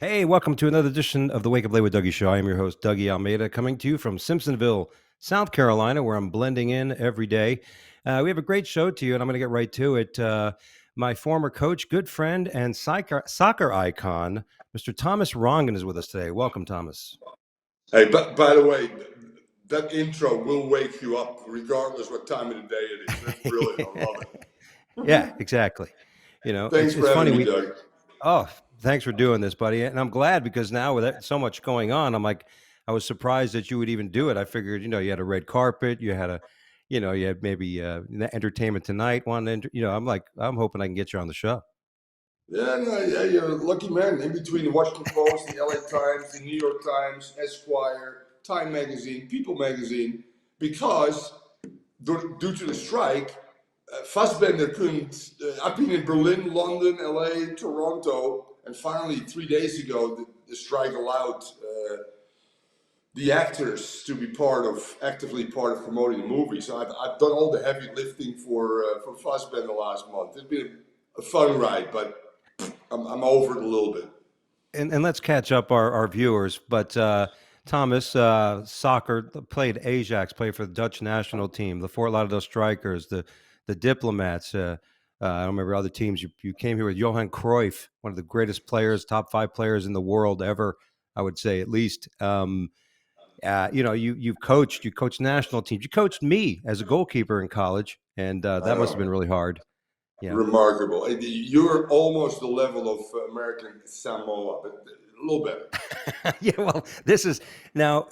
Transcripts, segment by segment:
Hey, welcome to another edition of the Wake Up Late with Dougie show. I am your host, Dougie Almeida, coming to you from Simpsonville, South Carolina, where I'm blending in every day. We have a great show to you, and I'm going to get right to it. My former coach, good friend, and soccer icon, Mr. Thomas Rongen, is with us today. Welcome, Thomas. Hey, but by the way, that intro will wake you up regardless what time of the day it is. That's brilliant. I love Yeah, it. exactly. You know, Thanks it's for having funny. me, Doug. Oh, thanks for doing this, buddy. And I'm glad because now with so much going on, I was surprised that you would even do it. I figured, you had a red carpet, you had maybe entertainment tonight. I'm hoping I can get you on the show. Yeah, no, yeah, you're a lucky man. In between the Washington Post, the LA Times, the New York Times, Esquire, Time Magazine, People Magazine, because due to the strike, Fassbender couldn't. I've been in Berlin, London, LA, Toronto, and finally 3 days ago, the strike allowed the actors to be actively part of promoting the movie. So I've done all the heavy lifting for Fassbender last month. It's been a fun ride, but I'm over it a little bit. And let's catch up our viewers. But Thomas, soccer, played Ajax, played for the Dutch national team, the Fort Lauderdale Strikers, the Diplomats. I don't remember other teams. You came here with Johan Cruyff, one of the greatest players, top 5 players in the world ever, I would say at least. You coached national teams. You coached me as a goalkeeper in college, and I that must have been know. really hard. Remarkable. You're almost the level of American Samoa, but a little better. Yeah, well, this is now,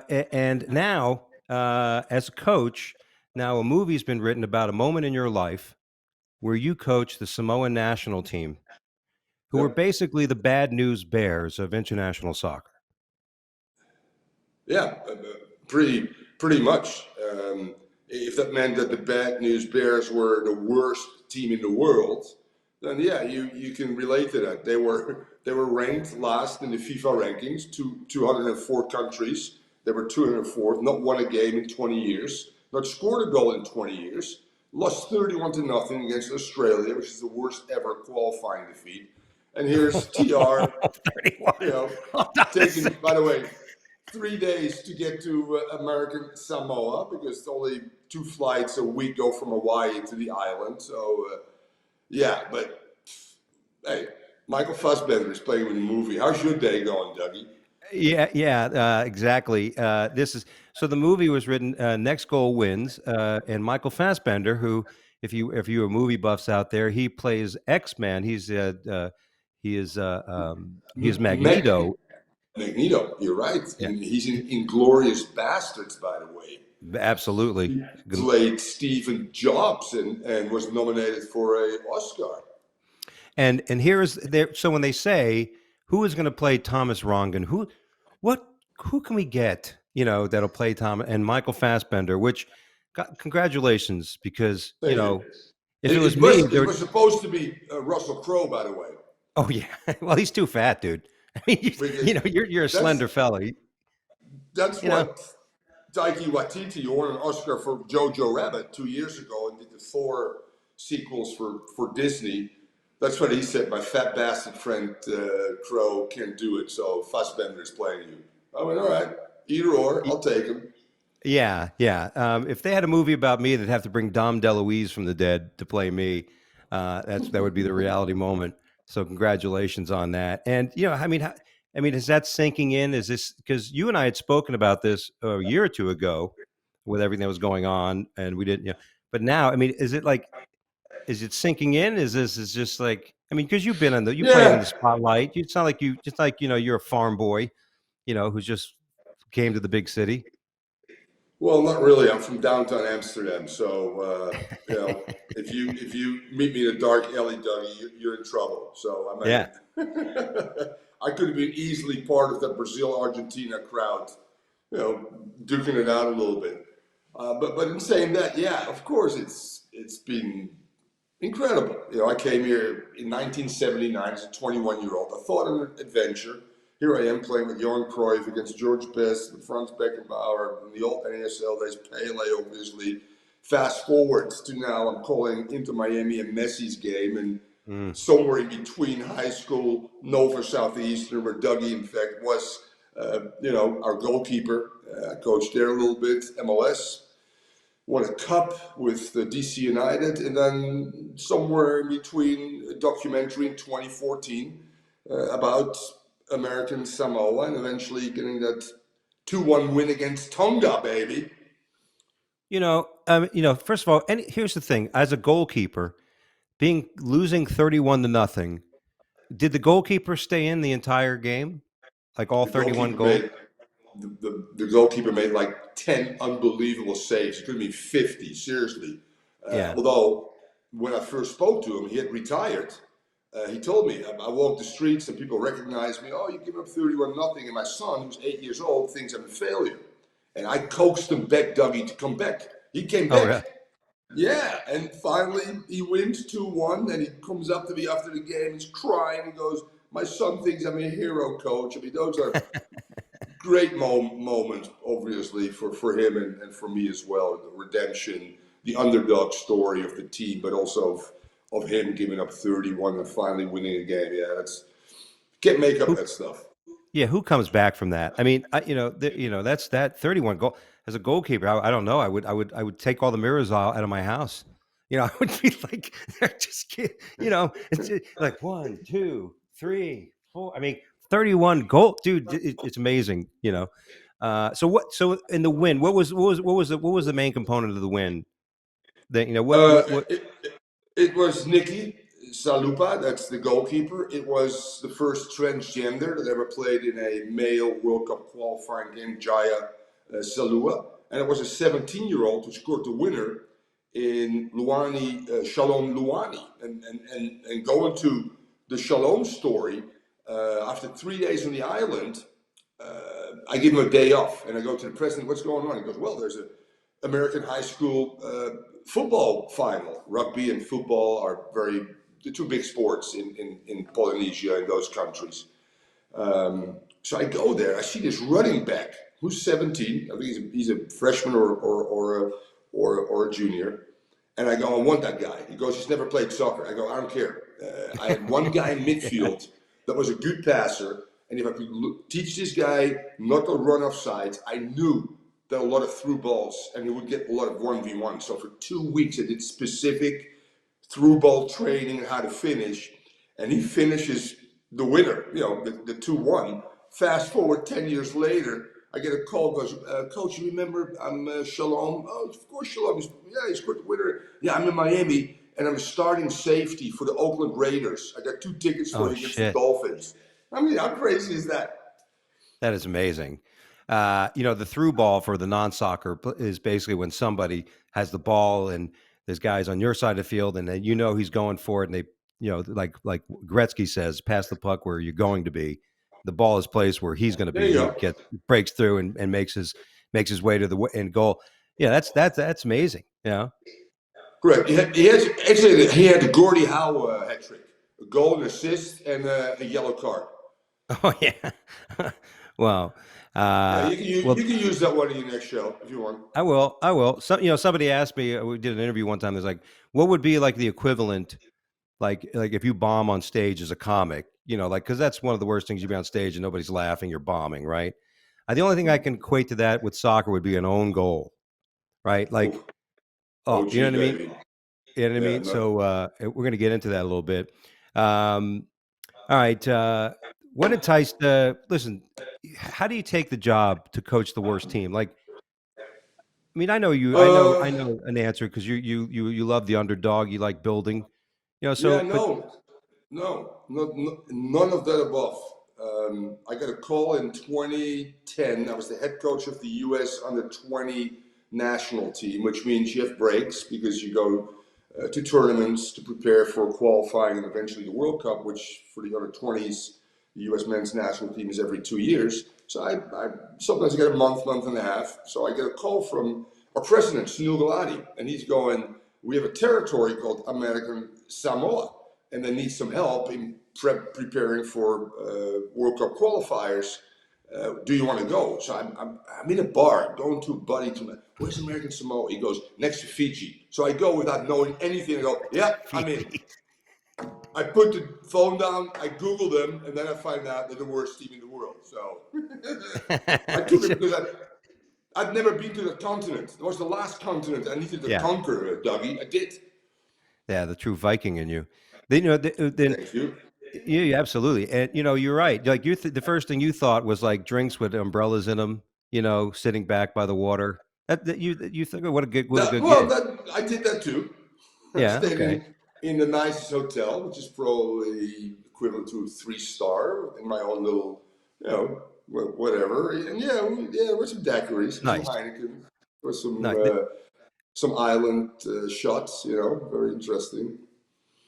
and now, as a coach, now a movie's been written about a moment in your life where you coach the Samoan national team, who were Yep. basically the bad news bears of international soccer. Yeah, pretty much. If that meant that the Bad News Bears were the worst team in the world, then yeah, you can relate to that. They were ranked last in the FIFA rankings, 204 countries. They were 204th, not won a game in 20 years, not scored a goal in 20 years, lost 31-0 against Australia, which is the worst ever qualifying defeat. And here's TR, 31. Hold on a taking, by second. the way, 3 days to get to American Samoa because only 2 flights a week go from Hawaii to the island. So, yeah, but hey, Michael Fassbender is playing in the movie. How's your day going, Dougie? Yeah, exactly. This is so the movie was written. Next Goal Wins, and Michael Fassbender, who, if you are movie buffs out there, he plays X-Man. He is Magneto. Magneto, you're right. Yeah, And he's in Inglorious Bastards, by the way. absolutely. He played Stephen Jobs and was nominated for an Oscar. And here is there. So when they say who is going to play Thomas Rongen, what, who can we get? That'll play Tom and Michael Fassbender. Which, congratulations, because Thank you. if it It, was it me, was it was supposed to be Russell Crowe, by the way. oh yeah. Well, he's too fat, dude. I mean, Because you're a that's slender fella. that's You know. what Taiki Waititi won an Oscar for Jojo Rabbit 2 years ago and did the Thor sequels for Disney. That's what he said. My fat bastard friend Crow can't do it, so Fassbender is playing you. I went, all right, either or, I'll take him. Yeah, yeah. If they had a movie about me, they'd have to bring Dom DeLuise from the dead to play me. That would be the reality moment. So congratulations on that. And is that sinking in? Is this because you and I had spoken about this a year or two ago with everything that was going on, and we didn't. But now, is it sinking in? Is just like, because you played in the Yeah. spotlight. It's not like you're a farm boy, who just came to the big city. Well, not really. I'm from downtown Amsterdam, so if you meet me in a dark alley, Dougie, you're in trouble. So I Yeah. mean, I could have been easily part of that Brazil Argentina crowd, duking it out a little bit. But in saying that, yeah, of course, it's been incredible. I came here in 1979 as a 21-year-old. I thought an adventure. Here I am playing with Johan Cruyff against George Best, Franz Beckenbauer, in the old NASL days, Pele, obviously. Fast forward to now, I'm calling Inter Miami and Messi's game, and Mm. somewhere in between high school, Nova Southeastern, where Dougie, in fact, was, our goalkeeper. I coached there a little bit, MLS. Won a cup with the DC United, and then somewhere in between a documentary in 2014 about American Samoa, and eventually getting that 2-1 win against Tonga, baby. First of all, and here's the thing: as a goalkeeper, being losing 31 to nothing, did the goalkeeper stay in the entire game, like all The 31 goalkeeper goals? made the goalkeeper made like 10 unbelievable saves. It could have been 50, seriously. Yeah. Although when I first spoke to him, he had retired. He told me, I walk the streets and people recognize me. Oh, you give up 31 nothing. And my son, who's 8 years old, thinks I'm a failure. And I coaxed him back, Dougie, to come back. He came Oh, really? back. Yeah, and finally he wins 2-1, and he comes up to me after the game. He's crying. He goes, "My son thinks I'm a hero, coach." I mean, those are great moments, obviously, for him and for me as well. The redemption, the underdog story of the team, but also of him giving up 31 and finally winning a game. Yeah, that's can't make up Who? that stuff. Yeah, who comes back from that? I mean, that's that 31 goal as a goalkeeper. I don't know. I would take all the mirrors out of my house. I would be like, I just can't. It's like one, two, three, four. I mean, 31 goal, dude. It's amazing. So what? So in the win, what was the main component of the win? That Uh, what? it, it was Nicky Salupa, that's the goalkeeper. It was the first transgender that ever played in a male World Cup qualifying game, Jaya Salua. And it was a 17-year-old who scored the winner in Luani, Shalom Luani. And going to the Shalom story, after 3 days on the island, I give him a day off, and I go to the president. What's going on? He goes, "Well, there's a American high school football final. Rugby and football are the two big sports in Polynesia and those countries." So I go there. I see this running back who's 17. I think he's a freshman or a junior. And I go, "I want that guy." He goes, "He's never played soccer." I go, "I don't care." I had one guy in midfield that was a good passer. And if I could teach this guy not to run off sides, I knew that a lot of through balls and he would get a lot of 1v1. So for 2 weeks, I did specific through ball training and how to finish. And he finishes the winner, the 2-1. Fast forward 10 years later, I get a call, goes, "Coach, you remember I'm Shalom?" "Oh, of course, Shalom." "Yeah, he scored the winner." "Yeah, I'm in Miami, and I'm starting safety for the Oakland Raiders. I got 2 tickets for Oh you against the shit. Dolphins." I mean, how crazy is that? That is amazing. The through ball for the non-soccer is basically when somebody has the ball and there's guys on your side of the field, and then he's going for it, and they, like Gretzky says, pass the puck where you're going to be. The ball is placed where he's going to There be, you and he go. breaks through and makes his way to the end goal. Yeah, that's amazing. Correct. He had the Gordie Howe hat trick, a goal, an assist, and a yellow card. Oh yeah. Wow. Yeah, Well, you can use that one in your next show if you want. I will. I will. Somebody asked me. We did an interview one time. There's like, what would be like the equivalent, like if you bomb on stage as a comic, like because that's one of the worst things. You be on stage and nobody's laughing. You're bombing, right? The only thing I can equate to that with soccer would be an own goal, right? Like, Oh, oh, you know OG what I mean? baby. You know what I Yeah, mean? no. So we're gonna get into that a little bit. Um, all right. What enticed? Listen, how do you take the job to coach the worst team? Like, I mean, I know you. I know. Uh, I know an answer because you love the underdog. You like building. yeah, But none of that above. I got a call in 2010. I was the head coach of the U.S. under 20 national team, which means you have breaks because you go to tournaments to prepare for qualifying and eventually the World Cup, which for the under 20s, the U.S. men's national team is every 2 years. So I sometimes I get a month and a half. So I get a call from our president, Sunil Gulati, and he's going, "We have a territory called American Samoa, and they need some help in preparing for World Cup qualifiers. Do you want to go?" So I'm in a bar, going to a buddy to me. "Where's American Samoa?" He goes, "Next to Fiji." So I go without knowing anything. I go, "Yeah, I'm in." Fiji. I put the phone down, I Googled them, and then I find out they're the worst team in the world. So I took it because I'd never been to the continent. It was the last continent I needed to Yeah, conquer, Dougie. I did. yeah, the true Viking in you. Then then Thank you. yeah, yeah, absolutely, and you're right. Like the first thing you thought was like drinks with umbrellas in them. Sitting back by the water. You think, "Oh, what a That, good well, gig." that I did that too. I Yeah, stayed okay, in the nicest hotel, which is probably equivalent to a 3-star in my own little, whatever. And yeah, there were some daiquiris, some nice, Heineken, there was nice. some island shots. Very interesting.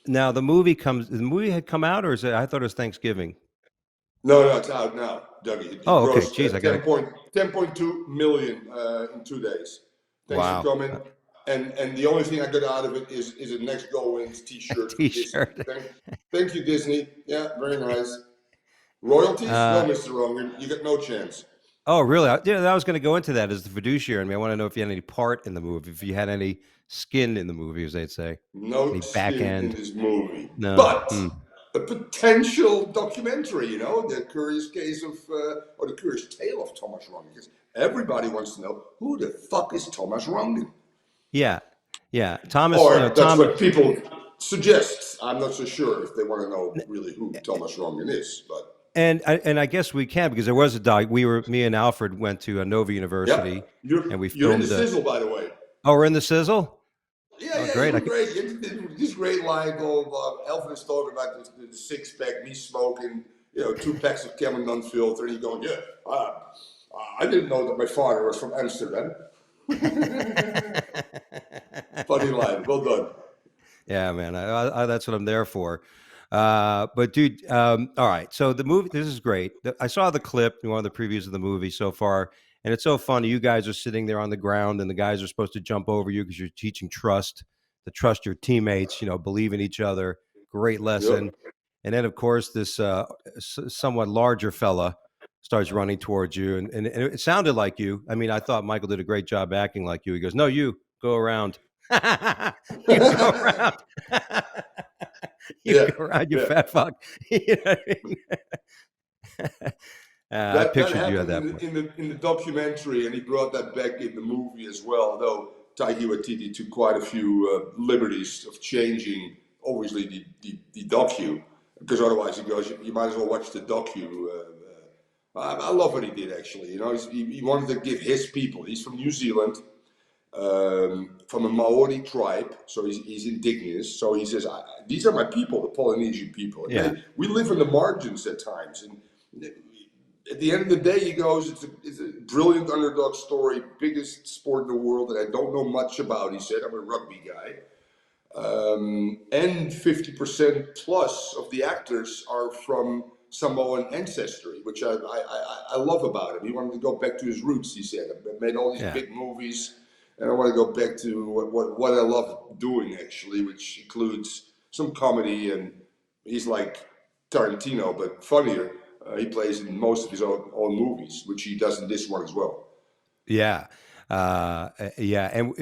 Now the movie had come out, or is it? I thought it was Thanksgiving. No, it's out now, Dougie. It Oh, okay. grossed Geez, I got 10.2 million in 2 days. Thanks for wow. coming. And the only thing I got out of it is a next Go Wins T-shirt from Disney. T-shirt. Thank you, Disney. Yeah, very nice. Royalties? No, Uh, Mr. Rongen, you got no chance. oh, really? Yeah, I was going to go into that as the fiduciary. I mean, I want to know if you had any part in the movie, if you had any skin in the movie, as they'd say, No any back skin in end. this movie, No. but Hmm. a potential documentary. The curious case of, or the curious tale of Thomas Rongen. Because everybody wants to know who the fuck is Thomas Rongen. Yeah, yeah. Thomas, Or that's Thomas, what people suggest. I'm not so sure if they want to know really who Thomas Rongen is, but and I guess we can because there was a doc. Me and Alfred went to Nova yeah, University, and we you're in the filmed a. sizzle, by the way. Oh, we're in the sizzle. Yeah, Oh, yeah, you great! were I could. great. This great line, blah, blah, blah. Elvin is talking about the 6-pack, me smoking, 2 packs of Cameron unfiltered, and he's going, yeah, I didn't know that my father was from Amsterdam. Funny line. Well done. Yeah, man. That's what I'm there for. But dude, all right. So the movie, this is great. I saw the clip, one of the previews of the movie so far, and it's so funny. You guys are sitting there on the ground, and the guys are supposed to jump over you because you're teaching trust, to trust your teammates. Believe in each other. Great lesson. Yep. And then, of course, this somewhat larger fella starts running towards you, and it sounded like you. I mean, I thought Michael did a great job acting like you. He goes, "No, you go around." You go around. You Yeah, go around, you yeah. fat fuck. You know what I mean? I That pictured you at happened that point. in the documentary, and he brought that back in the movie as well. Though Taiki Waititi took quite a few liberties of changing, obviously the docu, because otherwise he goes, you might as well watch the docu. I love what he did actually. He wanted to give his people. He's from New Zealand, from a Maori tribe, so he's indigenous. So he says, "These are my people, the Polynesian people. And Yeah. we live in the margins at times." And at the end of the day, he goes, "It's a brilliant underdog story, biggest sport in the world that I don't know much about." He said, "I'm a rugby guy." And 50% plus of the actors are from Samoan ancestry, which I love about him. He wanted to go back to his roots, he said. I made all these Yeah. big movies, and I want to go back to what I love doing, actually, which includes some comedy. And he's like Tarantino, but funnier. He plays in most of his own movies, which he does in this one as well. Yeah. Yeah. And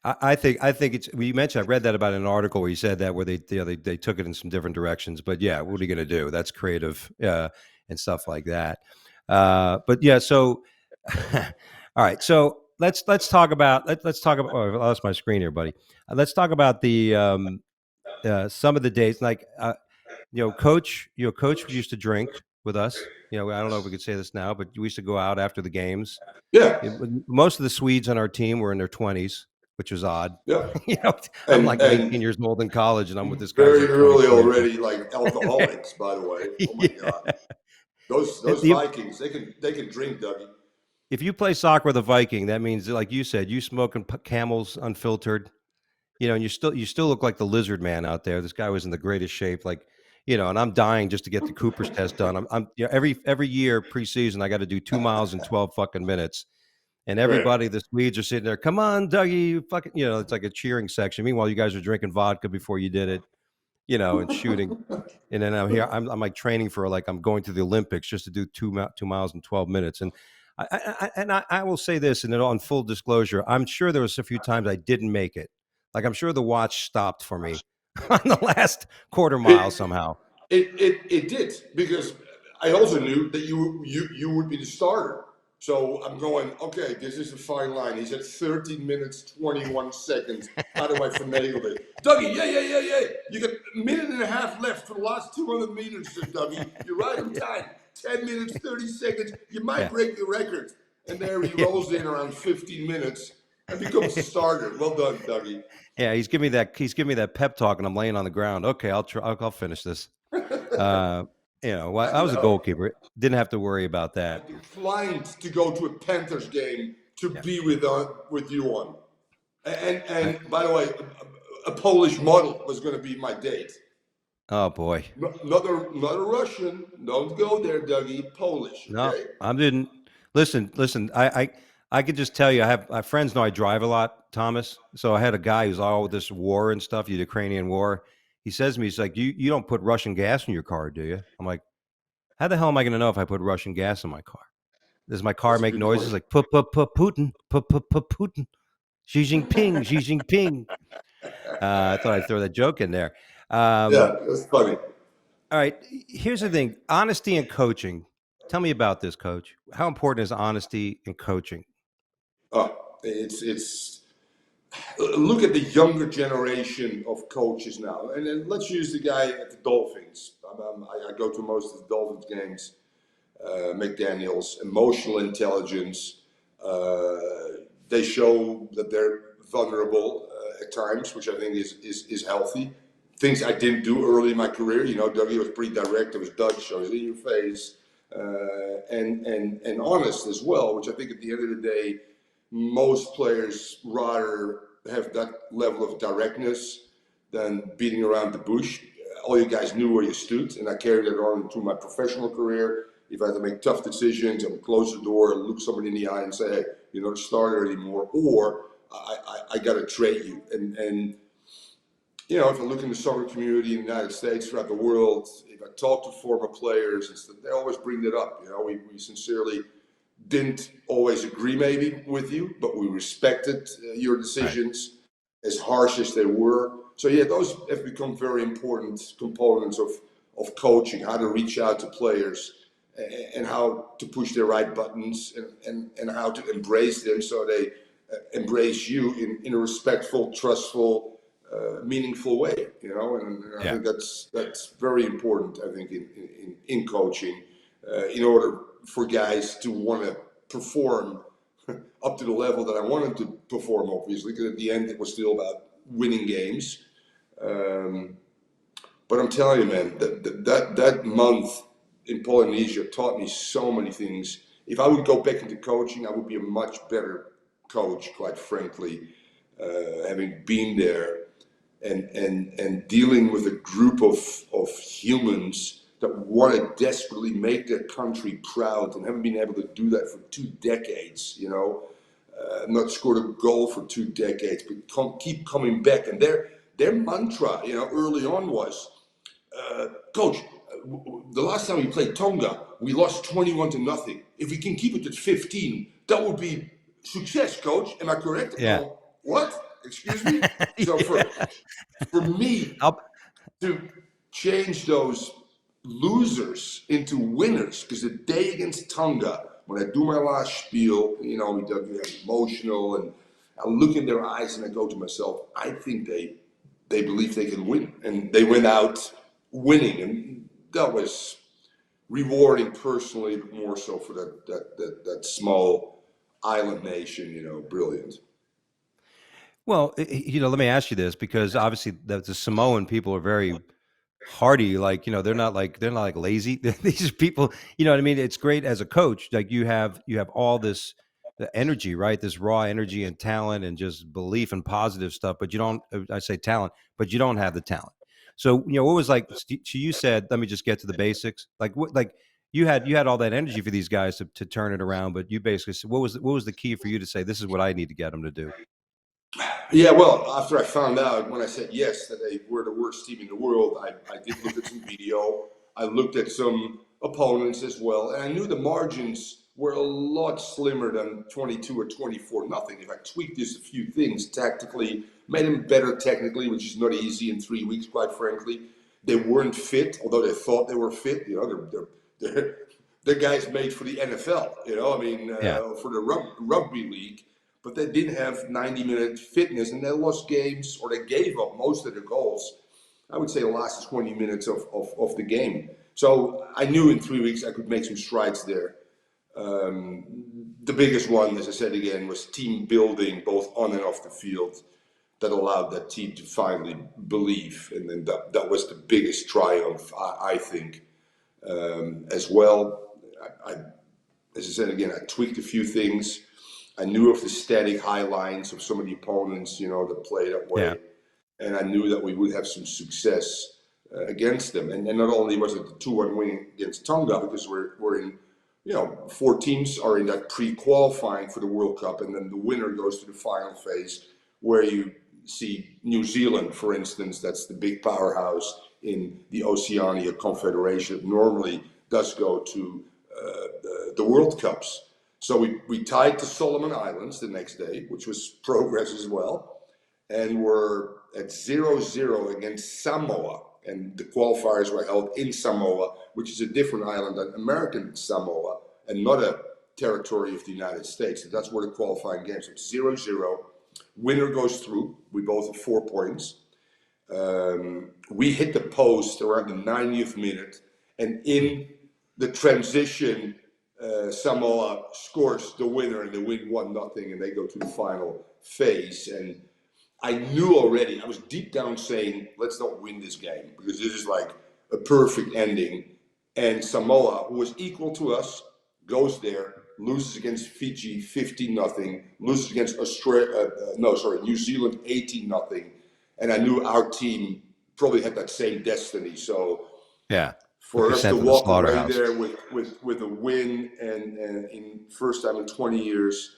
I think it's, we mentioned, I read that about an article where he said that, where they took it in some different directions, but yeah, what are you going to do? That's creative, and stuff like that. But yeah, so, all right. So let's talk about, let's talk about, oh, I lost my screen here, buddy. Let's talk about some of the days, like, coach used to drink with us. I don't know if we could say this now, but we used to go out after the games. Yeah, Most of the Swedes on our team were in their 20s, which was odd. yeah. you know, I'm like And 19 years old in college, and I'm with this guy's very like early 23. already, like alcoholics, by the way. Oh my Yeah. God. Those The- Vikings, they can drink, Dougie. if you play soccer with a Viking, that means, like you said, you smoking Camels unfiltered. And you still look like the lizard man out there. This guy was in the greatest shape, like, and I'm dying just to get the Cooper's test done. I'm every year preseason I got to do 2 miles in 12 fucking minutes, and Right. everybody, the Swedes, are sitting there. Come on, Dougie, you fucking, it's like a cheering section. Meanwhile, you guys are drinking vodka before you did it, and shooting. And then I'm here. I'm like training for, like, I'm going to the Olympics just to do 2 miles in 12 minutes. And I will say this, and on full disclosure, I'm sure there was a few times I didn't make it. Like, I'm sure the watch stopped for me on the last quarter mile It, somehow. it did, because I also knew that you would be the starter. So I'm going, okay, this is a fine line. He said 13 minutes, 21 seconds. How do I finagle it? Dougie, yeah. You got a minute and a half left for the last 200 meters, said Dougie. You're right on time. 10 minutes, 30 seconds. You might Yeah. break the record. And there he Yeah. rolls in around 15 minutes and becomes the starter. Well done, Dougie. Yeah, he's giving me that pep talk, and I'm laying on the ground. Okay, I'll try. I'll finish this. Uh, I I was a know. goalkeeper. Didn't have to worry about I that. declined to go to a Panthers game to Yeah. be with you on. I, And by the way, a Polish model was going to be my date. oh boy. Not a Russian. Don't go there, Dougie. Polish, No, okay? I didn't. Listen. I could just tell you. I have my friends know I drive a lot, Thomas. So I had a guy who's all with this war and stuff, the Ukrainian war. He says to me, he's like, "You don't put Russian gas in your car, do you?" I'm like, "How the hell am I going to know if I put Russian gas in my car? Does my car That's a make good noises point. like Putin, Putin, Xi Jinping, Xi Jinping?" I thought I'd throw that joke in there. Yeah, that's funny. All right. Here's the thing: honesty and coaching. Tell me about this, Coach. How important is honesty in coaching? It's look at the younger generation of coaches now, and then let's use the guy at the Dolphins. I go to most of the Dolphins games. McDaniels, emotional intelligence. Uh, they show that they're vulnerable at times, which I think is healthy. Things I didn't do early in my career. You know, Dougie was pretty direct. It was Dutch, so it was in your face, and honest as well. Which I think at the end of the day, most players rather have that level of directness than beating around the bush. All you guys knew where you stood, and I carried that on into my professional career. If I had to make tough decisions, I would close the door, look somebody in the eye, and say, "Hey, you're not a starter anymore," or I got to trade you. And you know, if I look in the soccer community in the United States, throughout the world, if I talk to former players, they always bring that up. You know, we sincerely didn't always agree maybe with you, but we respected your Right. decisions, as harsh as they were. So yeah, those have become very important components of coaching, how to reach out to players and how to push their right buttons and how to embrace them so they embrace you in a respectful, trustful, meaningful way, you know, and I Yeah. think that's very important. I think in coaching, in order for guys to want to perform up to the level that I wanted to perform, obviously, because at the end it was still about winning games. Um, but I'm telling you, man, that month in Polynesia taught me so many things. If I would go back into coaching, I would be a much better coach, quite frankly, having been there and dealing with a group of humans that want to desperately make their country proud and haven't been able to do that for 2 decades, you know, not scored a goal for 2 decades, but keep coming back. And their mantra, you know, early on was, Coach, the last time we played Tonga, we lost 21-0. If we can keep it at 15, that would be success, Coach. Am I correct? Yeah. No. What? Excuse me? So Yeah. for me I'll, to change those losers into winners, because the day against Tonga, when I do my last spiel, you know, we get emotional, and I look in their eyes and I go to myself, I think they believe they can win, and they went out winning, and that was rewarding personally, but more so for that small island nation. You know, brilliant. well, let me ask you this because obviously the Samoan people are very hardy. Like, they're not like lazy. These are people, you know what I mean? It's great as a coach. Like you have all this the energy, right? This raw energy and talent and just belief and positive stuff, but you don't, I say talent, but you don't have the talent. So, what was like, you said, let me just get to the basics. Like what, like you had all that energy for these guys to turn it around, but you basically said, what was the key for you to say, this is what I need to get them to do? Yeah, well, after I found out when I said yes that they were the worst team in the world, I did look at some video. I looked at some opponents as well, and I knew the margins were a lot slimmer than 22 or 24 nothing. If I tweaked just a few things tactically, made them better technically, which is not easy in 3 weeks, quite frankly. They weren't fit, although they thought they were fit. They're guys made for the NFL, Yeah. for the rugby league, but they didn't have 90-minute fitness, and they lost games, or they gave up most of the goals. I would say the last 20 minutes of the game. So I knew in 3 weeks I could make some strides there. The biggest one, as I said again, was team building, both on and off the field, that allowed that team to finally believe. And then that was the biggest triumph, I think, as well. As I said again, I tweaked a few things. I knew of the static high lines of some of the opponents, that play that way. Yeah. And I knew that we would have some success against them. And not only was it the 2-1 win against Tonga, because we're in, 4 teams are in that pre-qualifying for the World Cup, and then the winner goes to the final phase, where you see New Zealand, for instance. That's the big powerhouse in the Oceania Confederation. It normally does go to the World Cups. So we tied to Solomon Islands the next day, which was progress as well. And we're at 0-0 against Samoa. And the qualifiers were held in Samoa, which is a different island than American Samoa, and not a territory of the United States. So that's where the qualifying games. It's 0-0. Winner goes through. We both have 4 points. We hit the post around the 90th minute, and in the transition, Samoa scores the winner, and they win 1-0, and they go to the final phase. And I knew already, I was deep down saying, let's not win this game, because this is like a perfect ending. And Samoa, who was equal to us, goes there, loses against Fiji 15-0, loses against New Zealand 18-0. And I knew our team probably had that same destiny. So Yeah. for us to Sent to the walk away slaughterhouse. there with a win, and in first time in 20 years,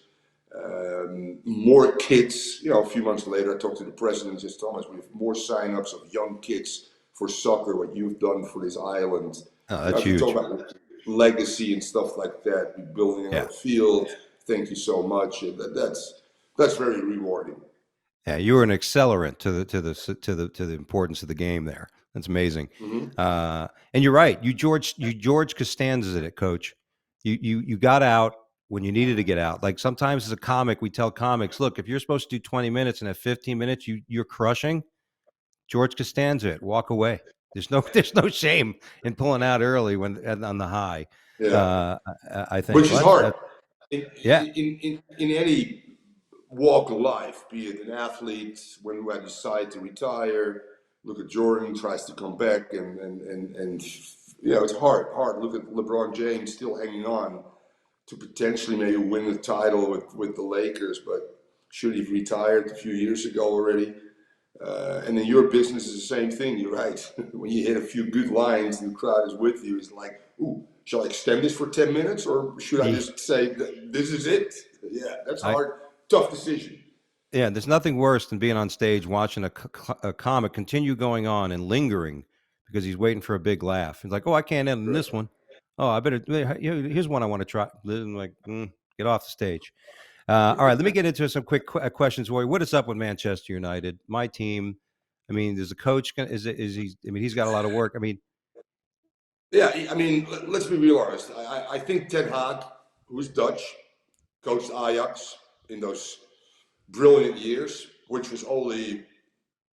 more kids. A few months later, I talked to the president and says, Thomas, we have more signups of young kids for soccer, what you've done for this island. Oh, that's If you huge. talk about legacy and stuff like that, we're building Yeah. a field. Thank you so much. And that's very rewarding. Yeah, you were an accelerant to the importance of the game there. That's amazing. Mm-hmm. And you're right. You George Costanza's it, Coach. You got out when you needed to get out. Like sometimes as a comic, we tell comics, look, if you're supposed to do 20 minutes and have 15 minutes, you're crushing. George Costanza it. Walk away. There's no shame in pulling out early when on the high. Yeah, I think. which is Well, hard yeah. in any walk of life, be it an athlete, when I decide to retire. Look at Jordan, tries to come back, and it's hard. Look at LeBron James still hanging on to potentially maybe win the title with the Lakers, but should have retired a few years ago already. And in your business is the same thing. You're right. When you hit a few good lines and the crowd is with you, it's like, ooh, shall I extend this for 10 minutes, or should I just say this is it? Yeah, that's I, hard, tough decision. Yeah, there's nothing worse than being on stage watching a comic continue going on and lingering because he's waiting for a big laugh. He's like, "Oh, I can't end in Right. this one. Oh, I better. Here's one I want to try." I'm like, get off the stage. All right, let me get into some quick questions for you. What is up with Manchester United? My team. I mean, is the coach? Is he? I mean, he's got a lot of work. I mean, Yeah, I mean, let's be real honest. I think Ten Hag, who's Dutch, coached Ajax in those brilliant years, which was only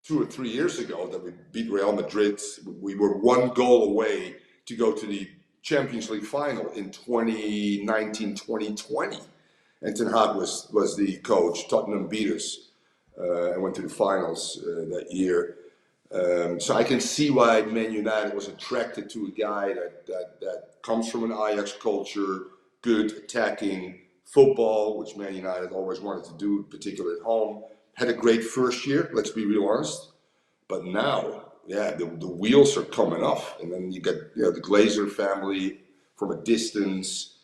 2 or 3 years ago that we beat Real Madrid. We were 1 goal away to go to the Champions League final in 2019, 2020. And Ten Hag was the coach. Tottenham beat us and went to the finals that year. So I can see why Man United was attracted to a guy that comes from an Ajax culture, good attacking football, which Man United always wanted to do, particularly at home. Had a great first year, let's be real honest. But now, yeah, the wheels are coming off. And then you get the Glazer family from a distance,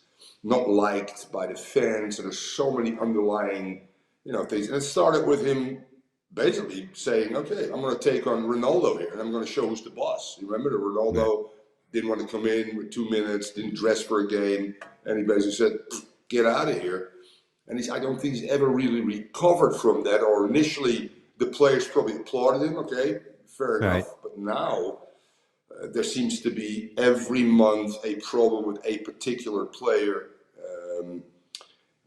not liked by the fans. And there's so many underlying things. And it started with him basically saying, okay, I'm going to take on Ronaldo here, and I'm going to show who's the boss. You remember that Ronaldo didn't want to come in with 2 minutes, didn't dress for a game, and he basically said, get out of here. And I don't think he's ever really recovered from that, or initially the players probably applauded him. Okay, fair Right. enough. But now there seems to be every month a problem with a particular player.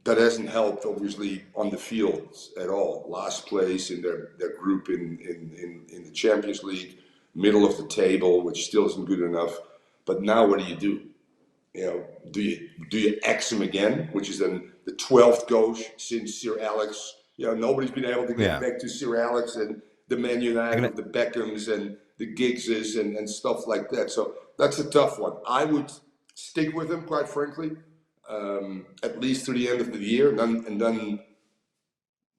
That hasn't helped, obviously, on the field at all. Last place in their group in the Champions League, middle of the table, which still isn't good enough. But now, what do? You know, do you X him again, which is then the 12th goal since Sir Alex. You know, nobody's been able to get Yeah. back to Sir Alex and the Man I United can, of the Beckhams and the Giggses and stuff like that. So that's a tough one. I would stick with him, quite frankly, at least to the end of the year, and then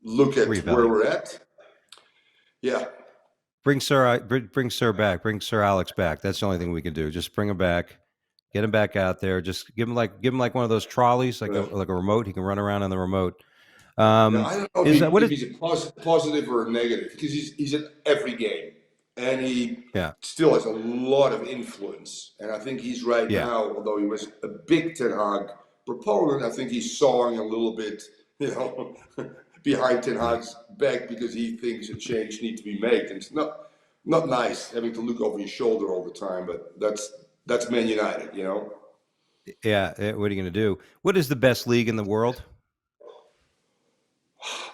look at where reevaluate. we're at. Yeah, Bring Sir back. Bring Sir Alex back. That's the only thing we can do. Just bring him back. Get him back out there. Just give him like one of those trolleys, yeah. like a remote. He can run around on the remote. Yeah, I don't know Is that what if is? he's a positive or a negative because he's at every game and he Yeah. still has a lot of influence. And I think he's right Yeah. now, although he was a big Ten Hag proponent, I think he's sawing a little bit, behind Ten Yeah. Hag's back because he thinks a change needs to be made. And it's not nice having to look over your shoulder all the time, but that's Man United. Yeah. What are you going to do? What is the best league in the world?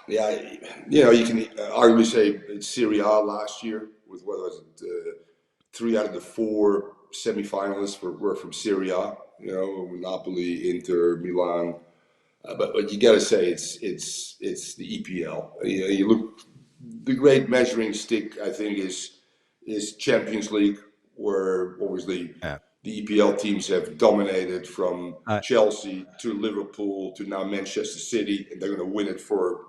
Yeah, you can arguably say it's Serie A last year with what was it, 3 out of the 4 semifinalists were from Serie A. Napoli, Inter, Milan. But you got to say it's the EPL. You look, the great measuring stick I think is Champions League, where obviously Yeah. the EPL teams have dominated from Uh, Chelsea to Liverpool to now Manchester City, and they're going to win it for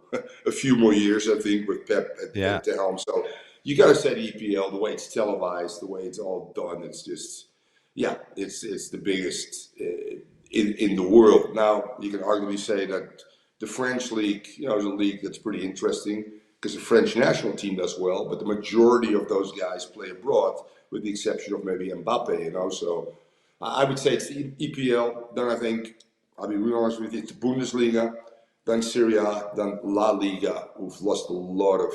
a few more years, I think, with Pep yeah. at the helm. So you got to say the EPL, the way it's televised, the way it's all done, it's just, yeah, it's the biggest in the world. Now you can arguably say that the French league, is a league that's pretty interesting because the French national team does well, but the majority of those guys play abroad, with the exception of maybe Mbappe. So I would say it's the EPL. Then I think, I'll be real honest with you, it's the Bundesliga, then Serie A, then La Liga, who've lost a lot of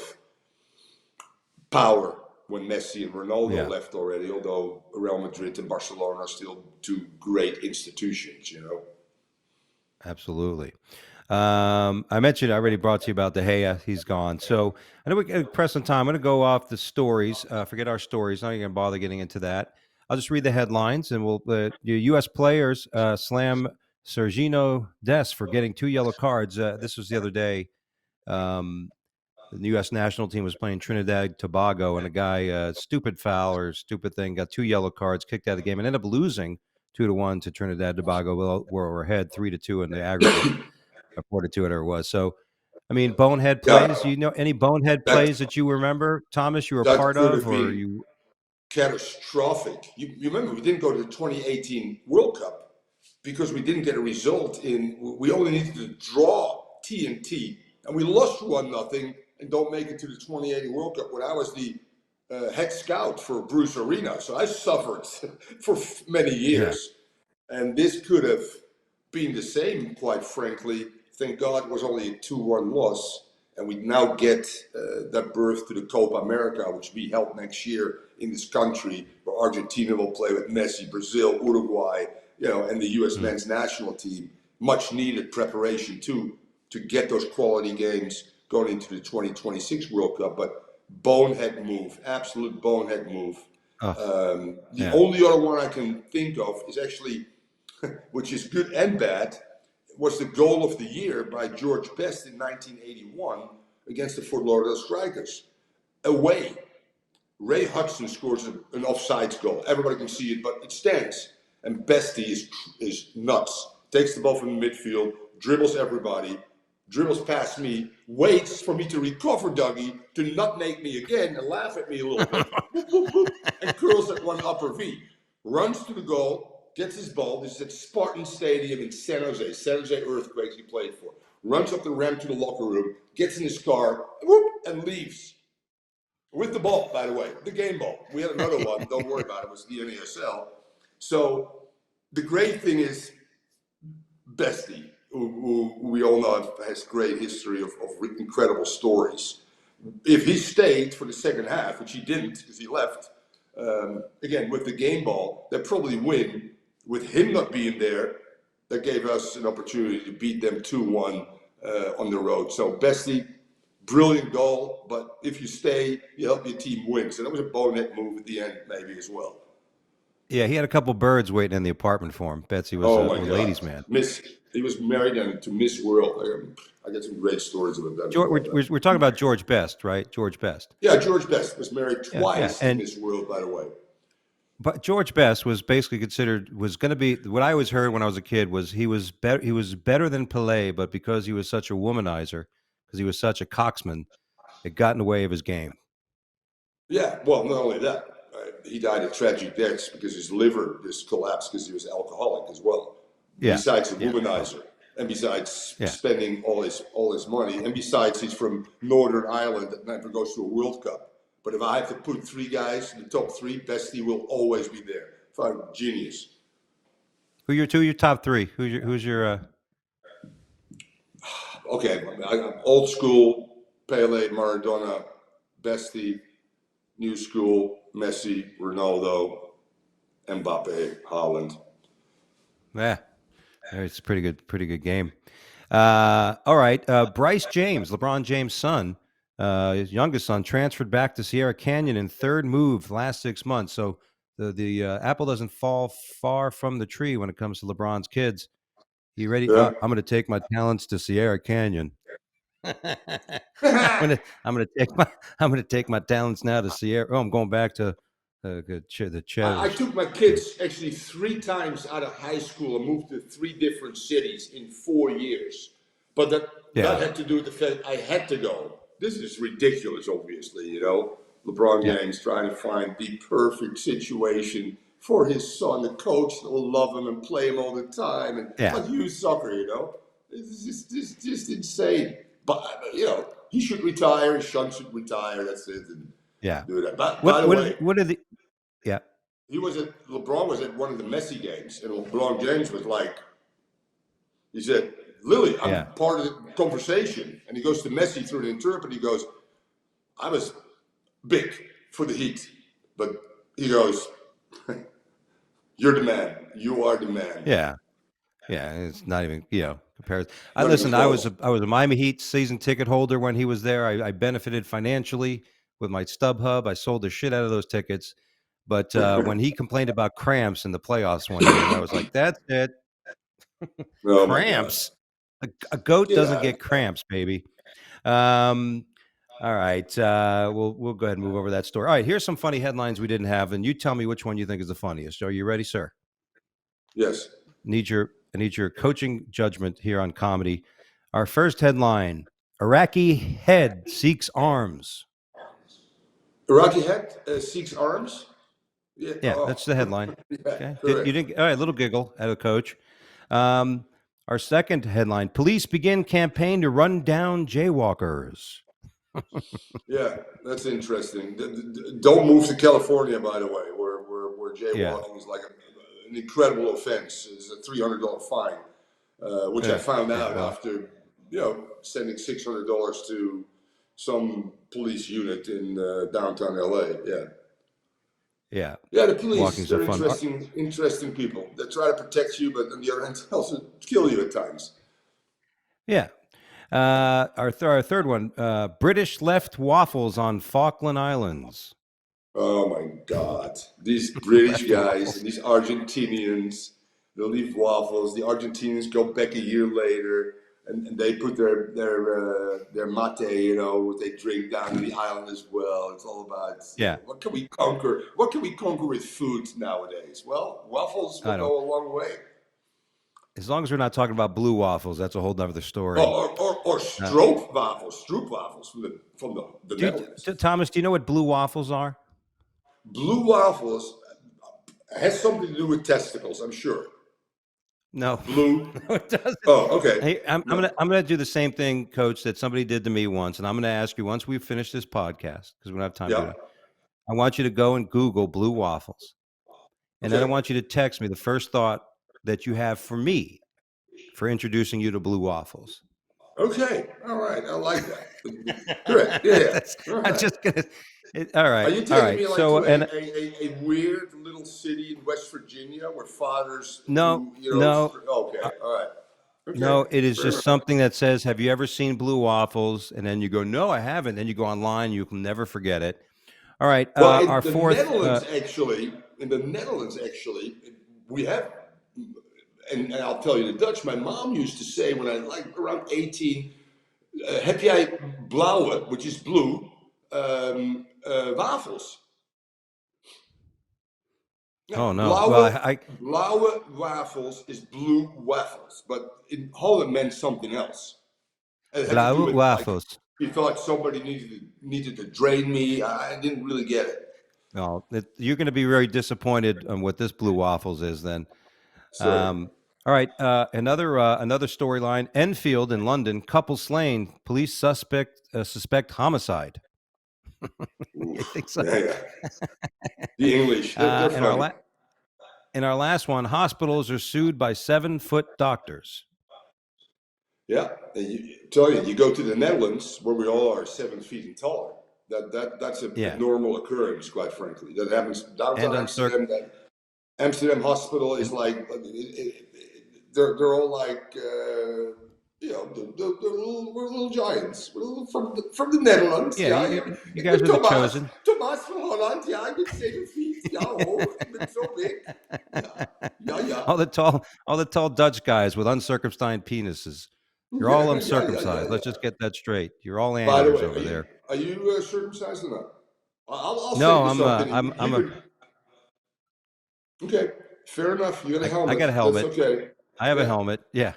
power when Messi and Ronaldo Yeah. left already, although Real Madrid and Barcelona are still two great institutions. Absolutely. I mentioned I already brought to you about De Gea. He's gone. So I know we can press on time. I'm going to go off the stories. Forget our stories. Not even going to bother getting into that. I'll just read the headlines, and we'll. Your U.S. players slam Sergino Dest for getting 2 yellow cards. This was the other day. Um, the U.S. national team was playing Trinidad Tobago, and a guy, stupid foul or stupid thing, got 2 yellow cards, kicked out of the game, and ended up losing 2-1 to Trinidad Tobago. Well, we're ahead 3-2 in the aggregate, or 4-2, whatever it was. So, I mean, bonehead Yeah, plays. Do you know any bonehead that plays that you remember, Thomas? You were a that part could of, have or been you? catastrophic. You remember we didn't go to the 2018 World Cup because we didn't get a result we only needed to draw TNT and we lost 1-0 and don't make it to the 2018 World Cup when I was the head scout for Bruce Arena. So I suffered for many Yeah, years. And this could have been the same, quite frankly. Thank God it was only a 2-1 loss. And we now get that berth to the Copa America, which will be held next year in this country, where Argentina will play with Messi, Brazil, Uruguay, and the U.S. mm, men's national team. Much needed preparation, too, to get those quality games going into the 2026 World Cup. But bonehead move, absolute bonehead move. oh, The yeah, only other one I can think of is actually, which is good and bad, was the goal of the year by George Best in 1981 against the Fort Lauderdale Strikers. Away, Ray Hudson scores an offsides goal. Everybody can see it, but it stands. And Bestie is nuts. Takes the ball from the midfield, dribbles everybody, dribbles past me, waits for me to recover Dougie, to nutmeg me again and laugh at me a little bit, boop, boop, boop, and curls at one upper V. Runs to the goal, gets his ball. This is at Spartan Stadium in San Jose Earthquakes he played for. Runs up the ramp to the locker room, gets in his car, whoop, and leaves. With the ball, by the way, the game ball. We had another one, don't worry about it, it was the NASL. So the great thing is Bestie, who we all know has great history of incredible stories. if he stayed for the second half, which he didn't because he left, again with the game ball, they probably win. With him not being there, that gave us an opportunity to beat them 2-1 on the road. So Bestie, brilliant goal, but if you stay, you help your team win. So that was a bonehead move at the end, maybe as well. Yeah, he had a couple birds waiting in the apartment for him. Betsy was Oh a my God, ladies' man. He was married and to Miss World. I got some great stories about that as George, well. we're talking about George Best, right? George Best. Yeah, George Best was married Yeah, yeah. twice to And Miss World, by the way. but George Best was basically considered was going to be what I always heard when I was a kid was he was better than Pelé, but because he was such a womanizer, because he was such a coxman, it got in the way of his game. Yeah, well, not only that, he died a tragic death because his liver just collapsed because he was alcoholic as well. Yeah, Besides a yeah, well, womanizer, and besides yeah. spending all his money, and besides he's from Northern Ireland that never goes to a World Cup. But if I have to put three guys in the top three, Bestie will always be there. Fine, genius. Who your top three? Who's your Okay, I'm old school, Pele, Maradona, Bestie, new school, Messi, Ronaldo, Mbappe, Haaland. yeah? It's a pretty good game. All right, Bryce James, LeBron James' son, his youngest son, transferred back to Sierra Canyon in third move the last 6 months. So the apple doesn't fall far from the tree when it comes to LeBron's kids. You ready? Yeah. I'm going to take my talents to Sierra Canyon. I, I'm gonna take my I'm gonna take my talents now to Sierra. Oh, I'm going back to the I Cheddars. took my kids actually 3 times out of high school and moved to 3 different cities in 4 years. But that Yeah, had to do with the fact I had to go. This is ridiculous, obviously, you know. LeBron yeah, James trying to find the perfect situation for his son. The coach that will love him and play him all the time. And it's yeah, like youth soccer, you know. It's just insane. But, you know, he should retire. His son should retire. That's it. And yeah. do that. By the way, What are the yeah, LeBron was at one of the Messi games, and LeBron James was like, he said, Lily, I'm yeah. part of the conversation. And he goes to Messi through the interpreter. He goes, I was big for the Heat. But he goes, you're the man. You are the man. Yeah, yeah, it's not even compared. I Not even listened. close. I was a Miami Heat season ticket holder when he was there. I benefited financially with my StubHub. I sold the shit out of those tickets. But when he complained about cramps in the playoffs one year, I was like, "That's it, Oh my God. cramps. A goat Get doesn't out of get here. cramps, baby." Um, all right, we'll go ahead and move over that story. All right, here's some funny headlines we didn't have, and you tell me which one you think is the funniest. Are you ready, sir? Yes. I need your coaching judgment here on comedy. Our first headline: Iraqi head seeks arms. Iraqi head, 6 arms. Yeah. Yeah, that's Oh, the headline. yeah, Okay, you correct. didn't. All right, little giggle at a coach. Um, our second headline: Police begin campaign to run down jaywalkers. Yeah, that's interesting. Don't move to California, by the way, where Yeah, jaywalking is like an incredible offense. It's a $300 fine, which I yeah, found yeah. out Well, after, sending $600 to some police unit in downtown LA. Yeah, yeah. yeah. The police, Walking's so they're fun. interesting people. They try to protect you, but on the other hand, also kill you at times. Yeah. Our third one: British left waffles on Falkland Islands. Oh my God. These British Left guys and waffles. these Argentinians, they'll leave waffles. The Argentinians go back a year later and they put their mate, what they drink down in the island as well. It's all about, Yeah, what can we conquer? What can we conquer with food nowadays? Well, waffles will I don't. go a long way. As long as we're not talking about blue waffles, that's a whole other story. Or Uh, stroop waffles from the Netherlands. Thomas, do you know what blue waffles are? Blue waffles has something to do with testicles, I'm sure. No, Blue. no, it doesn't. Oh, okay. Hey, No. I'm gonna do the same thing, Coach, that somebody did to me once, and I'm gonna ask you once we finish this podcast because we don't have time to do Yeah. that. I want you to go and Google blue waffles, and then I Okay. want you to text me the first thought that you have for me for introducing you to blue waffles. Okay. All right. I like that. Correct. Yeah, yeah. That's, All I'm right. just gonna. All Are right, you all taking right. me like So to and a weird little city in West Virginia where fathers no, do, no, okay, uh, all right. Okay, no. It is fair just enough. something that says, "Have you ever seen blue waffles?" And then you go, "No, I haven't." Then you go online, you can never forget it. All right, Well, our fourth. In the Netherlands, actually, we have, and I'll tell you the Dutch. My mom used to say when I like around 18, heb jij blauwe, which is blue, wafels? Yeah, Oh no. Well, blauwe wafels is blue waffles, but in Holland meant something else. It had to do blauwe with like waffles. he thought somebody needed to drain me. I didn't really get it. Well, you're going to be very disappointed on what this blue waffles is then. Sorry. Um, all right, another storyline. Enfield in London, couple slain. Police suspect homicide. You think Oof. so? Yeah, yeah. The English, they're And funny. in our last one, hospitals are sued by 7-foot doctors. Yeah, and tell you, you go to the Netherlands where we all are 7 feet and taller. That's a Yeah, normal occurrence, quite frankly. That happens and downtown uncirc. Amsterdam. That Amsterdam Hospital is And like they're all like we're little giants. We're little, from the Netherlands. yeah, Yeah, you ik ben guys are the Thomas. chosen. Thomas van Holland. Ja, ik ben 7 feet. Ja, hoog. Ik ben zo big. Ja, ja, ja. All the tall Dutch guys with uncircumcised penises. You're all Yeah, yeah, yeah, uncircumcised. yeah, Let's just yeah. get that straight. You're all By the Anders way, over there. are you circumcised or not? I'll say No, you something. You I'm a could. Okay, fair enough. You got a I got a helmet. That's helmet. okay. I have a Yeah. helmet. Yeah.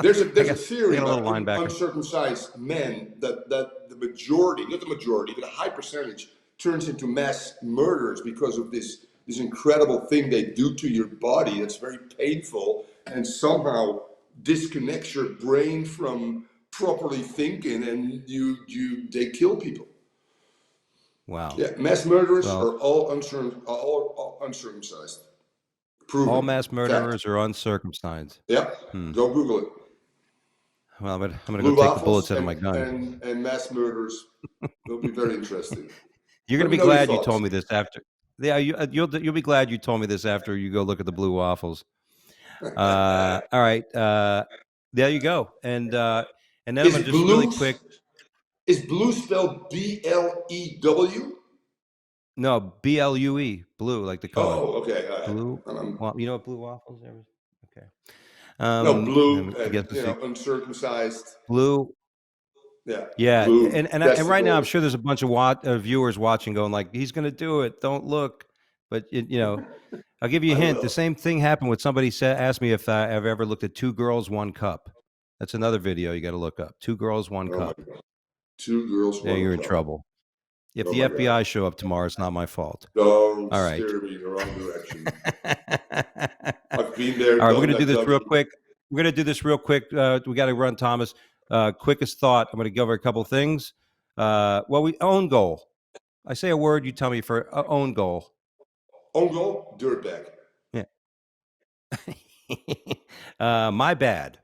There's a I theory got a little about linebacker. uncircumcised men that the majority, not the majority, but a high percentage, turns into mass murders because of this incredible thing they do to your body that's very painful and somehow disconnects your brain from properly thinking, and they kill people. Wow. Yeah, mass murderers Well, are all uncircumcised. all Proven mass fact. murderers are uncircumcised. Yeah, Hmm. go Google it. Well, I'm gonna go Blue take the bullets waffles out of my gun. and mass murders will be very interesting. You're Let gonna me be know your glad you thoughts. told me this after. Yeah, you'll be glad you told me this after you go look at the blue waffles. All right. There you go. And then I'm Is gonna just really blue quick. is blue spelled BLEW? No, BLUE, blue, like the color. Oh, okay. Blue. Um, Well, you know what blue waffles are? Okay. no, blue I guess and let's see. uncircumcised. Blue. Yeah, Yeah, blue and right now I'm testicles. sure there's a bunch of viewers watching, going like, "He's going to do it. Don't look." But I'll give you a I hint. The will. same thing happened when somebody asked me if I've ever looked at Two Girls, One Cup. That's another video you got to look up. Two Girls, One Oh my Cup. god. Two girls, Yeah, one you're in cup. trouble. If Oh the my god. FBI show up tomorrow, it's not my fault. Don't All right. steer me in the wrong direction. All I've been there, right, we're done going to do that, this real Dougie. quick. We're going to do this real quick. We got to run, Thomas. Quickest thought. I'm going to go over a couple things. We own goal. I say a word, you tell me for own goal. Own goal, dirtbag. Yeah. My bad.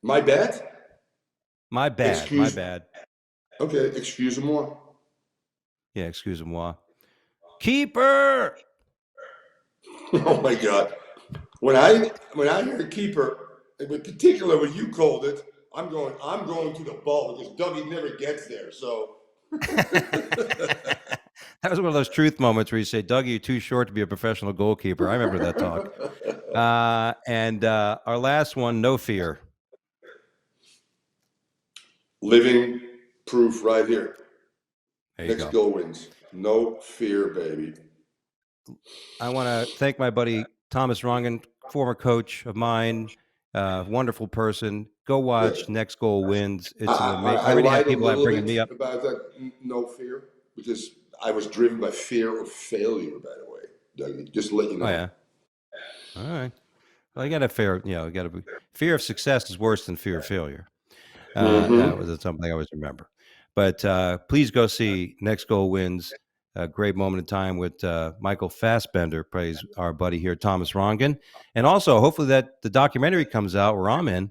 My bad? My bad. My Excuse. bad. Okay, excuse-moi. Yeah, excuse-moi. Keeper. Oh my god. When I hear keeper, in particular when you called it, I'm going to the ball because Dougie never gets there. So That was one of those truth moments where you say, Dougie, you're too short to be a professional goalkeeper. I remember that talk. And our last one, no fear. living proof right here. There you Next go. goal wins. No fear, baby. I want to thank my buddy Thomas Rongen, former coach of mine, wonderful person. Go watch Good. Next Goal Wins. It's an amazing. I I already had lied a people little bringing bit me up. about that no fear because I was driven by fear of failure, by the way, Dougie. Just to let you know. Oh yeah. All right. Well, you got to fear of success is worse than fear of failure. That was something I always remember. But please go see Next Goal Wins. A great moment in time with Michael Fassbender, plays our buddy here, Thomas Rongen. And also, hopefully that the documentary comes out where I'm in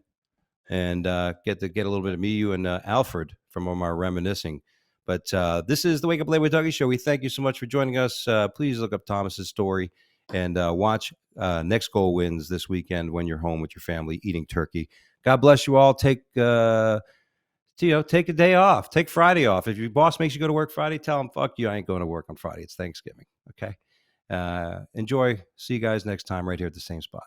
and get a little bit of me, you, and Alfred from our reminiscing. But this is the Wake Up Late with Dougie show. We thank you so much for joining us. Please look up Thomas's story and watch Next Goal Wins this weekend when you're home with your family eating turkey. God bless you all. Take a day off. Take Friday off. If your boss makes you go to work Friday, tell him, fuck you, I ain't going to work on Friday. It's Thanksgiving. Okay. Enjoy. See you guys next time right here at the same spot.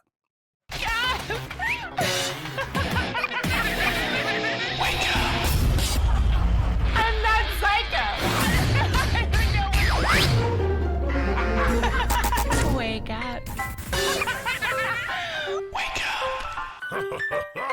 Wake up. Wake up.